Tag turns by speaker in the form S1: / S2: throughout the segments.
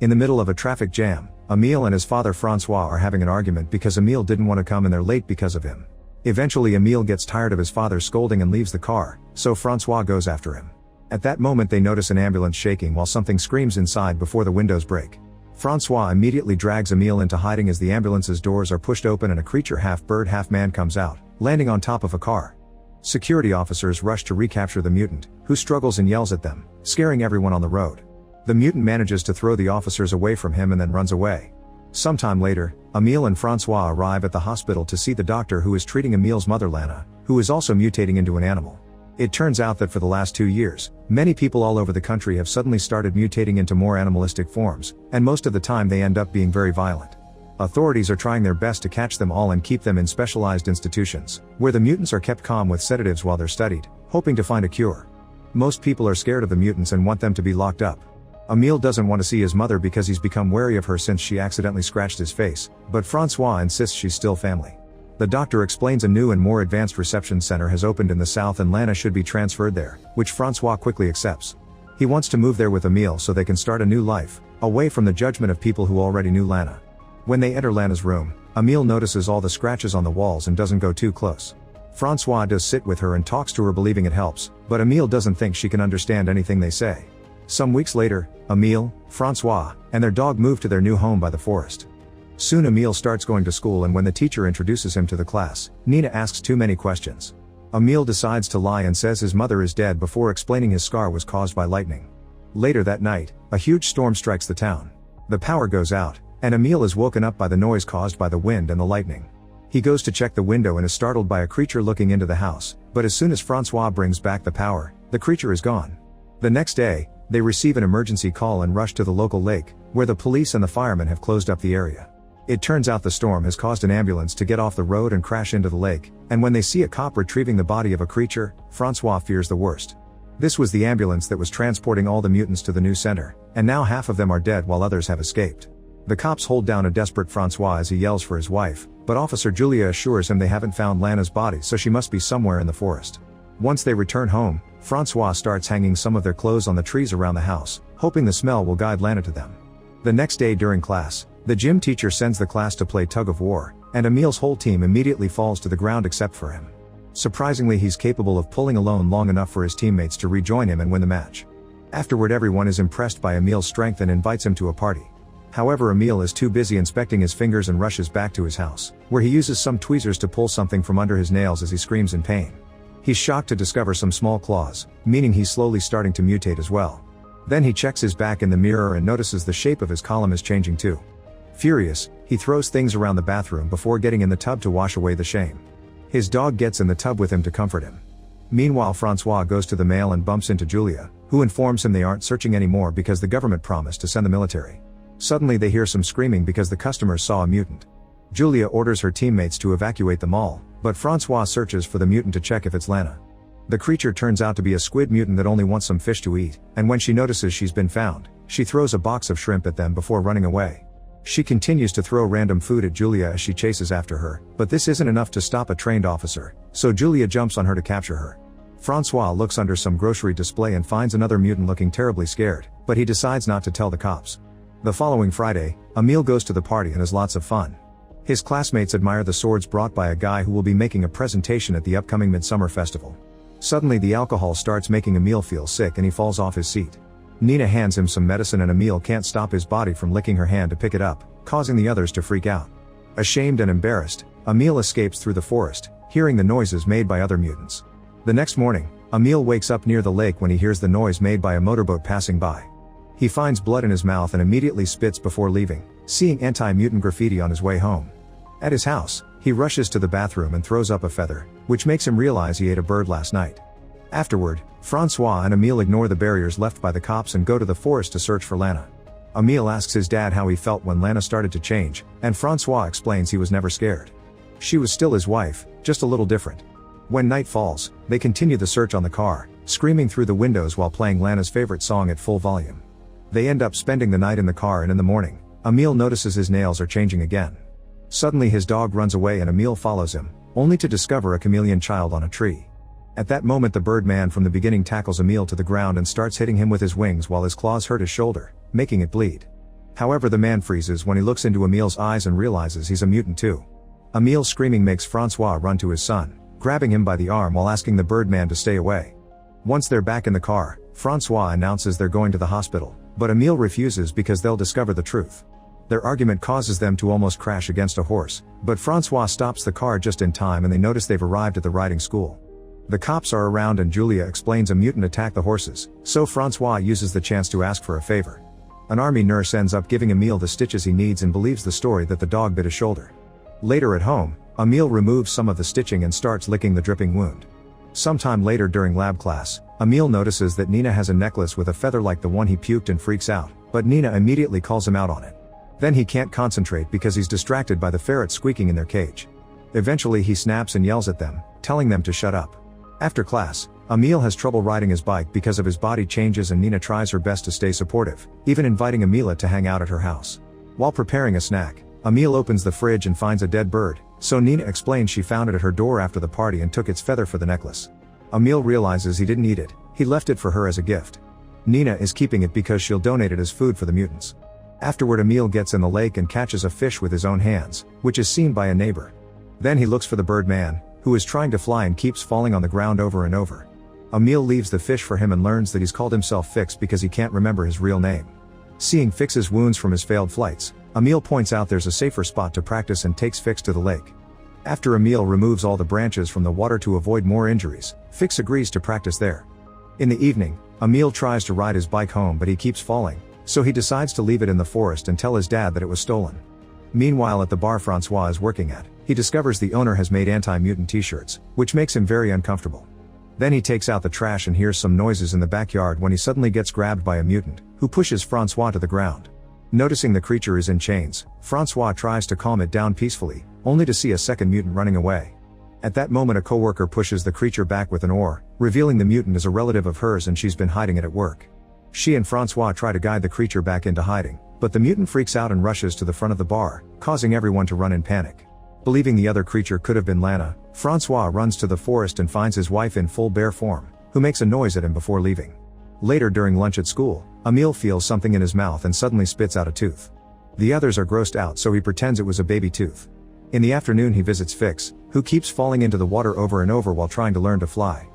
S1: In the middle of a traffic jam, Emile and his father Francois are having an argument because Emile didn't want to come and they're late because of him. Eventually Emile gets tired of his father scolding and leaves the car, so Francois goes after him. At that moment they notice an ambulance shaking while something screams inside before the windows break. Francois immediately drags Emile into hiding as the ambulance's doors are pushed open and a creature half bird half man comes out, landing on top of a car. Security officers rush to recapture the mutant, who struggles and yells at them, scaring everyone on the road. The mutant manages to throw the officers away from him and then runs away. Sometime later, Emile and Francois arrive at the hospital to see the doctor who is treating Emile's mother Lana, who is also mutating into an animal. It turns out that for the last 2 years, many people all over the country have suddenly started mutating into more animalistic forms, and most of the time they end up being very violent. Authorities are trying their best to catch them all and keep them in specialized institutions, where the mutants are kept calm with sedatives while they're studied, hoping to find a cure. Most people are scared of the mutants and want them to be locked up. Emile doesn't want to see his mother because he's become wary of her since she accidentally scratched his face, but Francois insists she's still family. The doctor explains a new and more advanced reception center has opened in the south and Lana should be transferred there, which Francois quickly accepts. He wants to move there with Emile so they can start a new life, away from the judgment of people who already knew Lana. When they enter Lana's room, Emile notices all the scratches on the walls and doesn't go too close. Francois does sit with her and talks to her believing it helps, but Emile doesn't think she can understand anything they say. Some weeks later, Emile, Francois, and their dog move to their new home by the forest. Soon Emile starts going to school and when the teacher introduces him to the class, Nina asks too many questions. Emile decides to lie and says his mother is dead before explaining his scar was caused by lightning. Later that night, a huge storm strikes the town. The power goes out, and Emile is woken up by the noise caused by the wind and the lightning. He goes to check the window and is startled by a creature looking into the house, but as soon as Francois brings back the power, the creature is gone. The next day, they receive an emergency call and rush to the local lake, where the police and the firemen have closed up the area. It turns out the storm has caused an ambulance to get off the road and crash into the lake, and when they see a cop retrieving the body of a creature, Francois fears the worst. This was the ambulance that was transporting all the mutants to the new center, and now half of them are dead while others have escaped. The cops hold down a desperate Francois as he yells for his wife, but Officer Julia assures him they haven't found Lana's body so she must be somewhere in the forest. Once they return home, Francois starts hanging some of their clothes on the trees around the house, hoping the smell will guide Lana to them. The next day during class, the gym teacher sends the class to play tug of war, and Emile's whole team immediately falls to the ground except for him. Surprisingly, he's capable of pulling alone long enough for his teammates to rejoin him and win the match. Afterward, everyone is impressed by Emile's strength and invites him to a party. However, Emile is too busy inspecting his fingers and rushes back to his house, where he uses some tweezers to pull something from under his nails as he screams in pain. He's shocked to discover some small claws, meaning he's slowly starting to mutate as well. Then he checks his back in the mirror and notices the shape of his column is changing too. Furious, he throws things around the bathroom before getting in the tub to wash away the shame. His dog gets in the tub with him to comfort him. Meanwhile, Francois goes to the mail and bumps into Julia, who informs him they aren't searching anymore because the government promised to send the military. Suddenly they hear some screaming because the customers saw a mutant. Julia orders her teammates to evacuate the mall, but Francois searches for the mutant to check if it's Lana. The creature turns out to be a squid mutant that only wants some fish to eat, and when she notices she's been found, she throws a box of shrimp at them before running away. She continues to throw random food at Julia as she chases after her, but this isn't enough to stop a trained officer, so Julia jumps on her to capture her. Francois looks under some grocery display and finds another mutant looking terribly scared, but he decides not to tell the cops. The following Friday, Emile goes to the party and has lots of fun. His classmates admire the swords brought by a guy who will be making a presentation at the upcoming Midsummer Festival. Suddenly the alcohol starts making Emile feel sick and he falls off his seat. Nina hands him some medicine and Emile can't stop his body from licking her hand to pick it up, causing the others to freak out. Ashamed and embarrassed, Emile escapes through the forest, hearing the noises made by other mutants. The next morning, Emile wakes up near the lake when he hears the noise made by a motorboat passing by. He finds blood in his mouth and immediately spits before leaving, seeing anti-mutant graffiti on his way home. At his house, he rushes to the bathroom and throws up a feather, which makes him realize he ate a bird last night. Afterward, Francois and Emile ignore the barriers left by the cops and go to the forest to search for Lana. Emile asks his dad how he felt when Lana started to change, and Francois explains he was never scared. She was still his wife, just a little different. When night falls, they continue the search on the car, screaming through the windows while playing Lana's favorite song at full volume. They end up spending the night in the car and in the morning, Emile notices his nails are changing again. Suddenly his dog runs away and Emile follows him, only to discover a chameleon child on a tree. At that moment the bird man from the beginning tackles Emile to the ground and starts hitting him with his wings while his claws hurt his shoulder, making it bleed. However, the man freezes when he looks into Emil's eyes and realizes he's a mutant too. Emil screaming makes Francois run to his son, grabbing him by the arm while asking the Birdman to stay away. Once they're back in the car, Francois announces they're going to the hospital, but Emil refuses because they'll discover the truth. Their argument causes them to almost crash against a horse, but Francois stops the car just in time and they notice they've arrived at the riding school. The cops are around and Julia explains a mutant attacked the horses, so Francois uses the chance to ask for a favor. An army nurse ends up giving Emil the stitches he needs and believes the story that the dog bit his shoulder. Later at home, Emil removes some of the stitching and starts licking the dripping wound. Sometime later during lab class, Emil notices that Nina has a necklace with a feather like the one he puked and freaks out, but Nina immediately calls him out on it. Then he can't concentrate because he's distracted by the ferrets squeaking in their cage. Eventually he snaps and yells at them, telling them to shut up. After class, Emil has trouble riding his bike because of his body changes and Nina tries her best to stay supportive, even inviting Emila to hang out at her house. While preparing a snack, Emil opens the fridge and finds a dead bird, so Nina explains she found it at her door after the party and took its feather for the necklace. Emil realizes he didn't eat it, he left it for her as a gift. Nina is keeping it because she'll donate it as food for the mutants. Afterward, Emil gets in the lake and catches a fish with his own hands, which is seen by a neighbor. Then he looks for the Birdman, who is trying to fly and keeps falling on the ground over and over. Emil leaves the fish for him and learns that he's called himself Fix because he can't remember his real name. Seeing Fix's wounds from his failed flights, Emil points out there's a safer spot to practice and takes Fix to the lake. After Emil removes all the branches from the water to avoid more injuries, Fix agrees to practice there. In the evening, Emil tries to ride his bike home but he keeps falling, so he decides to leave it in the forest and tell his dad that it was stolen. Meanwhile, at the bar Francois is working at, he discovers the owner has made anti-mutant t-shirts, which makes him very uncomfortable. Then he takes out the trash and hears some noises in the backyard when he suddenly gets grabbed by a mutant, who pushes Francois to the ground. Noticing the creature is in chains, Francois tries to calm it down peacefully, only to see a second mutant running away. At that moment, a coworker pushes the creature back with an oar, revealing the mutant is a relative of hers and she's been hiding it at work. She and Francois try to guide the creature back into hiding, but the mutant freaks out and rushes to the front of the bar, causing everyone to run in panic. Believing the other creature could have been Lana, Francois runs to the forest and finds his wife in full bear form, who makes a noise at him before leaving. Later during lunch at school, Emil feels something in his mouth and suddenly spits out a tooth. The others are grossed out, so he pretends it was a baby tooth. In the afternoon he visits Fix, who keeps falling into the water over and over while trying to learn to fly.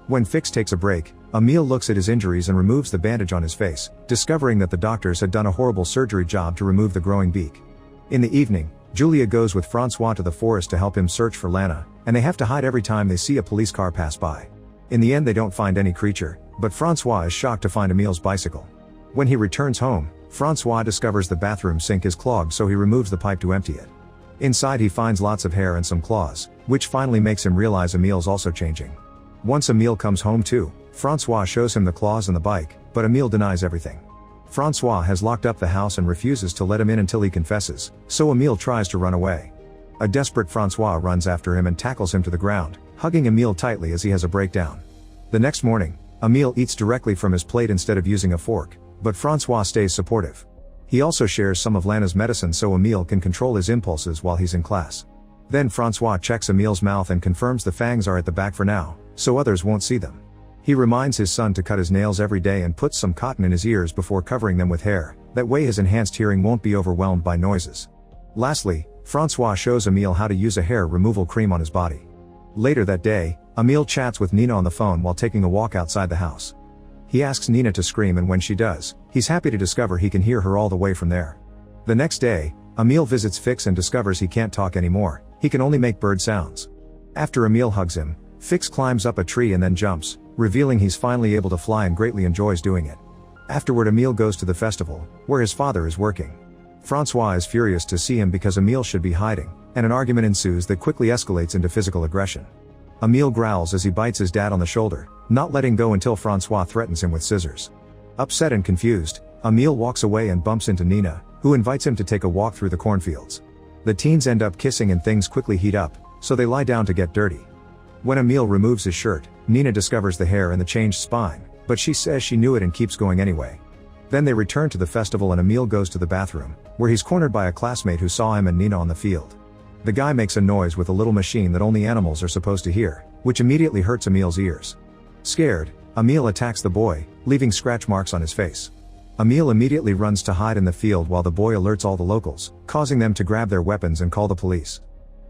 S1: When Fix takes a break, Emil looks at his injuries and removes the bandage on his face, discovering that the doctors had done a horrible surgery job to remove the growing beak. In the evening, Julia goes with Francois to the forest to help him search for Lana, and they have to hide every time they see a police car pass by. In the end they don't find any creature, but Francois is shocked to find Emil's bicycle. When he returns home, Francois discovers the bathroom sink is clogged, so he removes the pipe to empty it. Inside he finds lots of hair and some claws, which finally makes him realize Emil's also changing. Once Emil comes home too, Francois shows him the claws and the bike, but Emil denies everything. Francois has locked up the house and refuses to let him in until he confesses, so Emil tries to run away. A desperate Francois runs after him and tackles him to the ground, hugging Emil tightly as he has a breakdown. The next morning, Emil eats directly from his plate instead of using a fork, but Francois stays supportive. He also shares some of Lana's medicine so Emil can control his impulses while he's in class. Then Francois checks Emil's mouth and confirms the fangs are at the back for now, so others won't see them. He reminds his son to cut his nails every day and puts some cotton in his ears before covering them with hair, that way his enhanced hearing won't be overwhelmed by noises. Lastly, Francois shows Emil how to use a hair removal cream on his body. Later that day, Emil chats with Nina on the phone while taking a walk outside the house. He asks Nina to scream, and when she does, he's happy to discover he can hear her all the way from there. The next day, Emil visits Fix and discovers he can't talk anymore, he can only make bird sounds. After Emil hugs him, Fix climbs up a tree and then jumps, revealing he's finally able to fly and greatly enjoys doing it. Afterward, Emil goes to the festival, where his father is working. Francois is furious to see him because Emil should be hiding, and an argument ensues that quickly escalates into physical aggression. Emil growls as he bites his dad on the shoulder, not letting go until Francois threatens him with scissors. Upset and confused, Emil walks away and bumps into Nina, who invites him to take a walk through the cornfields. The teens end up kissing and things quickly heat up, so they lie down to get dirty. When Emil removes his shirt, Nina discovers the hair and the changed spine, but she says she knew it and keeps going anyway. Then they return to the festival and Emil goes to the bathroom, where he's cornered by a classmate who saw him and Nina on the field. The guy makes a noise with a little machine that only animals are supposed to hear, which immediately hurts Emil's ears. Scared, Emil attacks the boy, leaving scratch marks on his face. Emile immediately runs to hide in the field while the boy alerts all the locals, causing them to grab their weapons and call the police.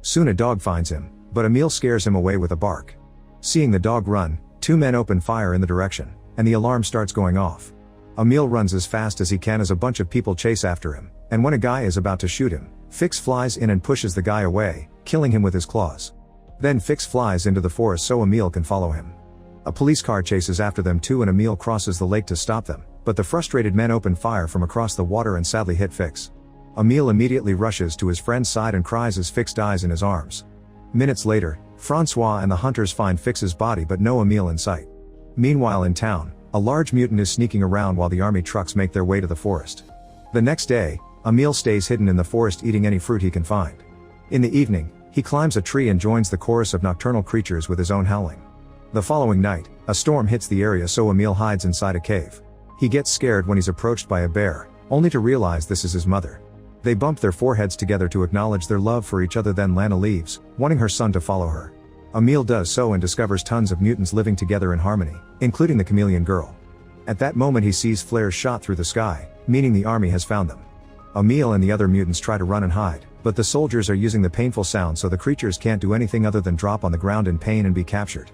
S1: Soon a dog finds him, but Emile scares him away with a bark. Seeing the dog run, two men open fire in the direction, and the alarm starts going off. Emile runs as fast as he can as a bunch of people chase after him, and when a guy is about to shoot him, Fix flies in and pushes the guy away, killing him with his claws. Then Fix flies into the forest so Emile can follow him. A police car chases after them too and Emile crosses the lake to stop them, but the frustrated men open fire from across the water and sadly hit Fix. Emile immediately rushes to his friend's side and cries as Fix dies in his arms. Minutes later, Francois and the hunters find Fix's body but no Emile in sight. Meanwhile in town, a large mutant is sneaking around while the army trucks make their way to the forest. The next day, Emile stays hidden in the forest eating any fruit he can find. In the evening, he climbs a tree and joins the chorus of nocturnal creatures with his own howling. The following night, a storm hits the area so Emile hides inside a cave. He gets scared when he's approached by a bear, only to realize this is his mother. They bump their foreheads together to acknowledge their love for each other. Then Lana leaves, wanting her son to follow her. Emile does so and discovers tons of mutants living together in harmony, including the chameleon girl. At that moment he sees flares shot through the sky, meaning the army has found them. Emile and the other mutants try to run and hide, but the soldiers are using the painful sound so the creatures can't do anything other than drop on the ground in pain and be captured.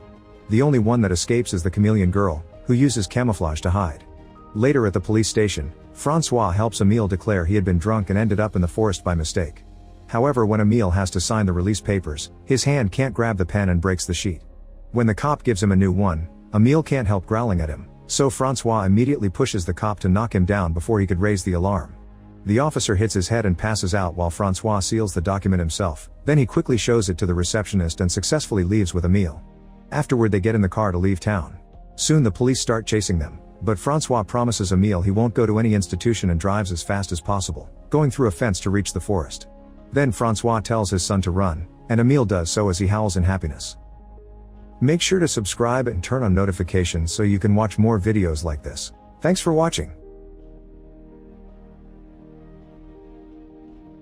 S1: The only one that escapes is the chameleon girl, who uses camouflage to hide. Later at the police station, Francois helps Emile declare he had been drunk and ended up in the forest by mistake. However, when Emile has to sign the release papers, his hand can't grab the pen and breaks the sheet. When the cop gives him a new one, Emile can't help growling at him, so Francois immediately pushes the cop to knock him down before he could raise the alarm. The officer hits his head and passes out while Francois seals the document himself, then he quickly shows it to the receptionist and successfully leaves with Emile. Afterward they get in the car to leave town. Soon the police start chasing them, but Francois promises Emile he won't go to any institution and drives as fast as possible, going through a fence to reach the forest. Then Francois tells his son to run, and Emile does so as he howls in happiness. Make sure to subscribe and turn on notifications so you can watch more videos like this. Thanks for watching.